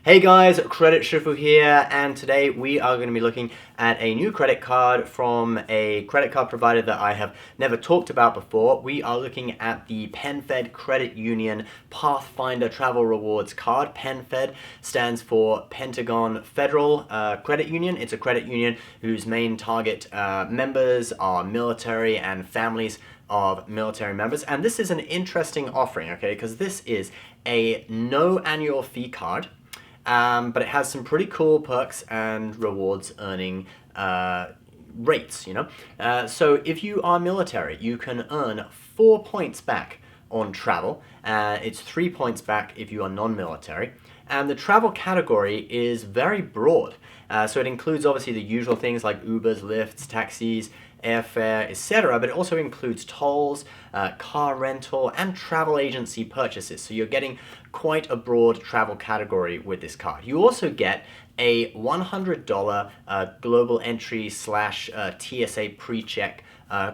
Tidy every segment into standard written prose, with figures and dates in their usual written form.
Hey guys, Credit Shuffle here, and today we are going to be looking at a new credit card from a credit card provider that I have never talked about before. We are looking at the Penfed Credit Union Pathfinder Travel Rewards card. Penfed stands for Pentagon Federal Credit Union. It's a credit union whose main target members are military and families of military members. And this is an interesting offering, okay, because this is a no annual fee card. But it has some pretty cool perks and rewards earning rates, So if you are military, you can earn 4 points back on travel. It's 3 points back if you are non-military. And the travel category is very broad. So it includes obviously the usual things like Ubers, Lyfts, taxis, airfare, etc., but it also includes tolls, car rental, and travel agency purchases. So you're getting quite a broad travel category with this card. You also get a $100 global entry / TSA Precheck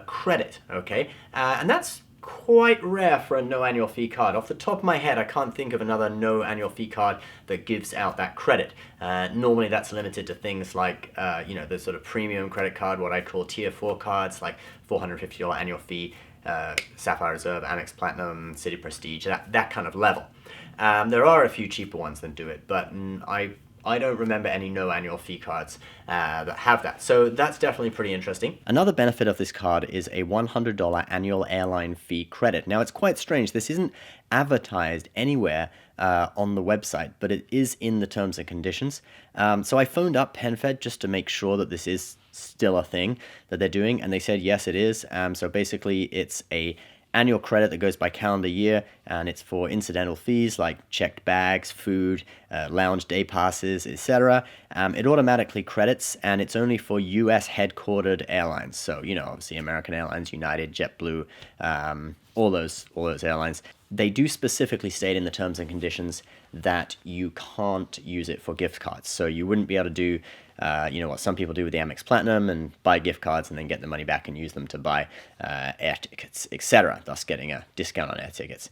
credit, okay? And that's quite rare for a no annual fee card. Off the top of my head, I can't think of another no annual fee card that gives out that credit. Normally that's limited to things like, the sort of premium credit card, what I call tier 4 cards, like $450 annual fee, Sapphire Reserve, Amex Platinum, City Prestige, that kind of level. There are a few cheaper ones that do it, but I don't remember any no annual fee cards that have that. So that's definitely pretty interesting. Another benefit of this card is a $100 annual airline fee credit. Now it's quite strange. This isn't advertised anywhere on the website, but it is in the terms and conditions. So I phoned up Penfed just to make sure that this is still a thing that they're doing, and they said yes, it is. So basically it's a annual credit that goes by calendar year, and it's for incidental fees like checked bags, food, lounge day passes, etc. It automatically credits, and it's only for US headquartered airlines. So, obviously American Airlines, United, JetBlue, all those airlines. They do specifically state in the terms and conditions that you can't use it for gift cards. So you wouldn't be able to do what some people do with the Amex Platinum and buy gift cards and then get the money back and use them to buy air tickets, etc., thus getting a discount on air tickets.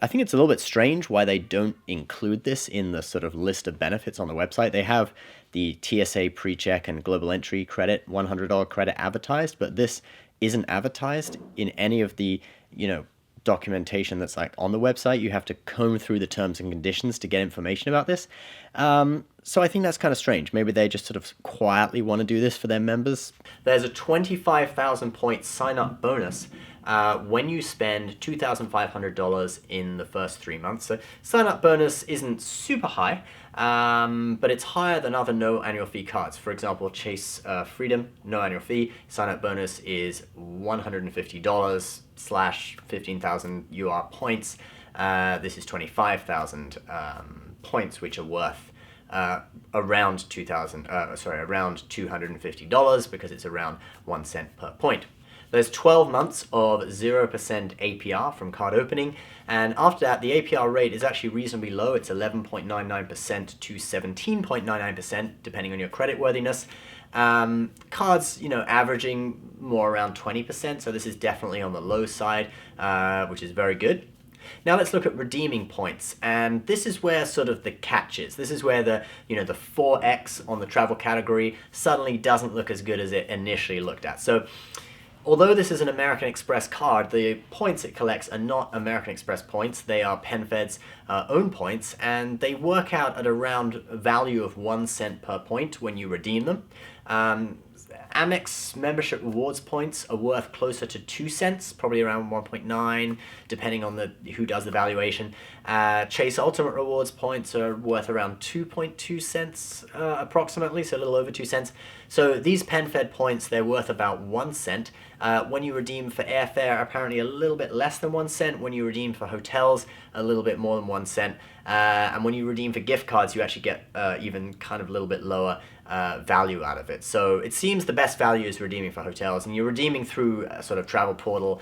I think it's a little bit strange why they don't include this in the sort of list of benefits on the website. They have the TSA Precheck and Global Entry credit, $100 credit advertised, but this isn't advertised in any of the, documentation that's like on the website. You have to comb through the terms and conditions to get information about this. So I think that's kind of strange. Maybe they just sort of quietly want to do this for their members. There's a 25,000 point sign-up bonus when you spend $2,500 in the first 3 months. So sign-up bonus isn't super high, but it's higher than other no annual fee cards. For example, Chase Freedom, no annual fee. Sign-up bonus is $150 / 15,000 UR points. This is 25,000 points, which are worth around $250 because it's around 1 cent per point. There's 12 months of 0% APR from card opening, and after that the APR rate is actually reasonably low. It's 11.99% to 17.99% depending on your credit worthiness. Cards, averaging more around 20%, so this is definitely on the low side, which is very good. Now let's look at redeeming points, and this is where sort of the catch is. This is where the 4x on the travel category suddenly doesn't look as good as it initially looked at. So although this is an American Express card, the points it collects are not American Express points. They are Penfed's own points, and they work out at around a value of 1 cent per point when you redeem them. Amex membership rewards points are worth closer to 2 cents, probably around 1.9, depending on who does the valuation. Chase Ultimate Rewards points are worth around 2.2 cents approximately, so a little over 2 cents. So these Penfed points, they're worth about 1 cent. When you redeem for airfare, apparently a little bit less than 1 cent. When you redeem for hotels, a little bit more than 1 cent. And when you redeem for gift cards, you actually get even kind of a little bit lower value out of it. So it seems the best value is redeeming for hotels, and you're redeeming through a sort of travel portal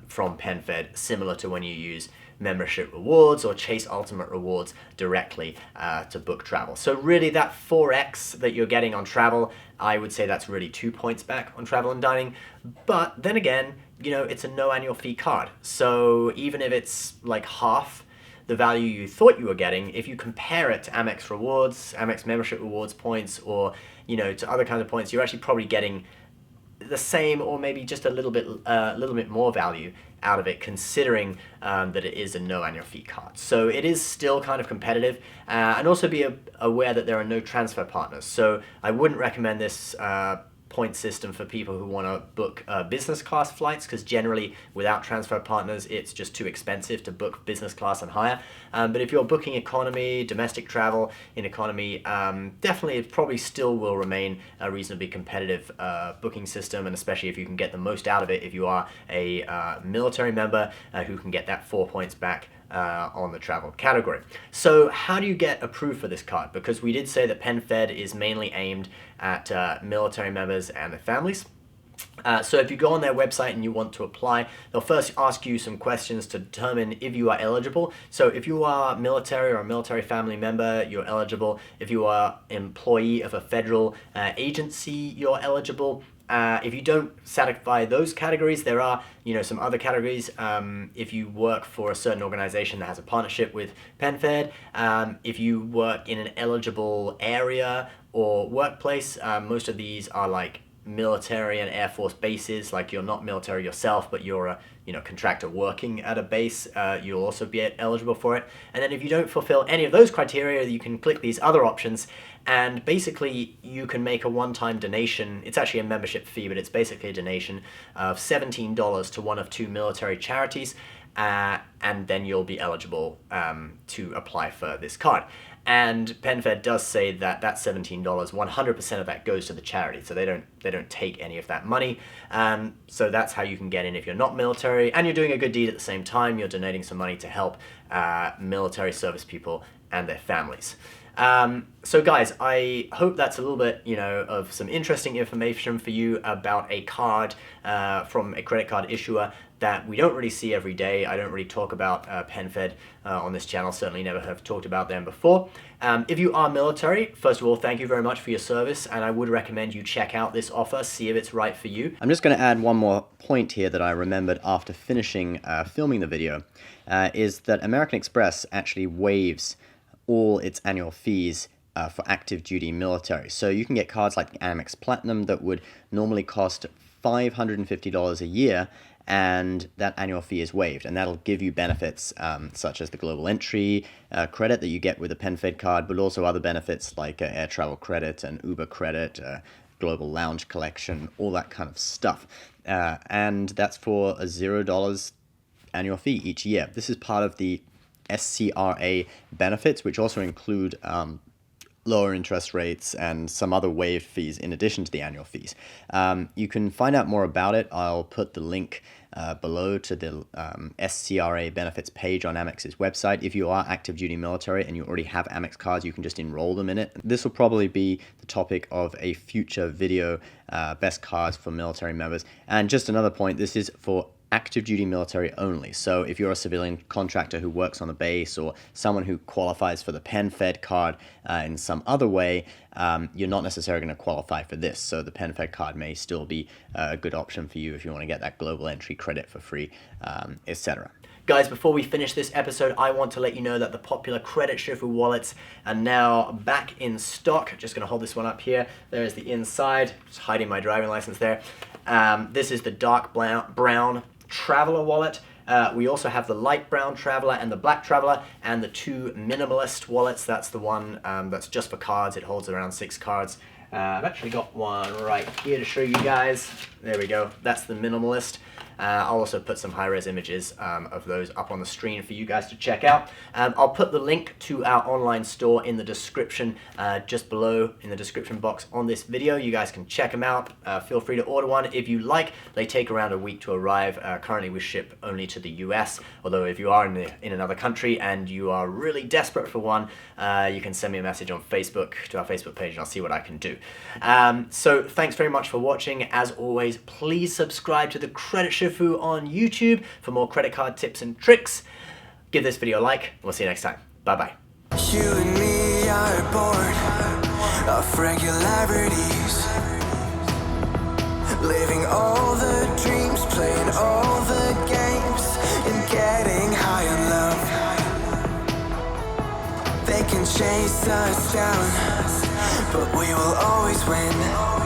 from Penfed, similar to when you use membership rewards or Chase Ultimate Rewards directly to book travel. So really that 4x that you're getting on travel, I would say that's really 2 points back on travel and dining. But then again, it's a no annual fee card. So even if it's like half the value you thought you were getting, if you compare it to Amex rewards, Amex membership rewards points, or to other kinds of points, you're actually probably getting the same or maybe just a little bit more value out of it, considering that it is a no annual fee card. So it is still kind of competitive, and also be aware that there are no transfer partners. So I wouldn't recommend this point system for people who want to book business class flights, because generally without transfer partners it's just too expensive to book business class and higher. But if you're booking economy, domestic travel in economy, definitely it probably still will remain a reasonably competitive booking system, and especially if you can get the most out of it if you are a military member who can get that 4 points back on the travel category. So how do you get approved for this card? Because we did say that Penfed is mainly aimed at military members and their families. So if you go on their website and you want to apply, they'll first ask you some questions to determine if you are eligible. So if you are military or a military family member, you're eligible. If you are employee of a federal agency, you're eligible. If you don't satisfy those categories, there are some other categories. If you work for a certain organization that has a partnership with Penfed, if you work in an eligible area or workplace, most of these are like military and Air Force bases. Like you're not military yourself, but you're a contractor working at a base, you'll also be eligible for it. And then if you don't fulfill any of those criteria, you can click these other options, and basically you can make a one-time donation. It's actually a membership fee, but it's basically a donation of $17 to one of 2 military charities, and then you'll be eligible to apply for this card. And Penfed does say that that $17, 100% of that goes to the charity, so they don't take any of that money. So that's how you can get in if you're not military, and you're doing a good deed at the same time. You're donating some money to help military service people and their families. So guys, I hope that's a little bit, of some interesting information for you about a card from a credit card issuer that we don't really see every day. I don't really talk about Penfed on this channel, certainly never have talked about them before. If you are military, first of all, thank you very much for your service, and I would recommend you check out this offer, see if it's right for you. I'm just going to add one more point here that I remembered after finishing filming the video, is that American Express actually waives all its annual fees for active duty military. So you can get cards like Amex Platinum that would normally cost $550 a year, and that annual fee is waived, and that'll give you benefits such as the global entry credit that you get with a Penfed card, but also other benefits like air travel credit and Uber credit, global lounge collection, all that kind of stuff. And that's for a $0 annual fee each year. This is part of the SCRA benefits, which also include lower interest rates and some other waived fees in addition to the annual fees. You can find out more about it. I'll put the link below to the SCRA benefits page on Amex's website. If you are active duty military and you already have Amex cards, you can just enroll them in it. This will probably be the topic of a future video, best cards for military members. And just another point, this is for active duty military only. So if you're a civilian contractor who works on the base, or someone who qualifies for the Penfed card in some other way, you're not necessarily going to qualify for this. So the Penfed card may still be a good option for you if you want to get that global entry credit for free, etc. Guys, before we finish this episode, I want to let you know that the popular Credit Shifu wallets are now back in stock. Just going to hold this one up here. There's the inside, just hiding my driving license there. This is the dark brown Traveler wallet. We also have the light brown Traveler and the black Traveler, and the 2 minimalist wallets. That's the one that's just for cards. It holds around 6 cards. I've actually got one right here to show you guys. There we go. That's the minimalist. I'll also put some high-res images of those up on the screen for you guys to check out. I'll put the link to our online store in the description, just below in the description box on this video. You guys can check them out. Feel free to order one if you like. They take around a week to arrive. Currently we ship only to the US, although if you are in another country and you are really desperate for one, you can send me a message on Facebook, to our Facebook page, and I'll see what I can do. So thanks very much for watching. As always, please subscribe to the Credit Shifu on YouTube for more credit card tips and tricks. Give this video a like, and we'll see you next time. Bye-bye. You and me are bored of regularities, living all the dreams, playing all the games, and getting high on love. chase us down, but we will always win.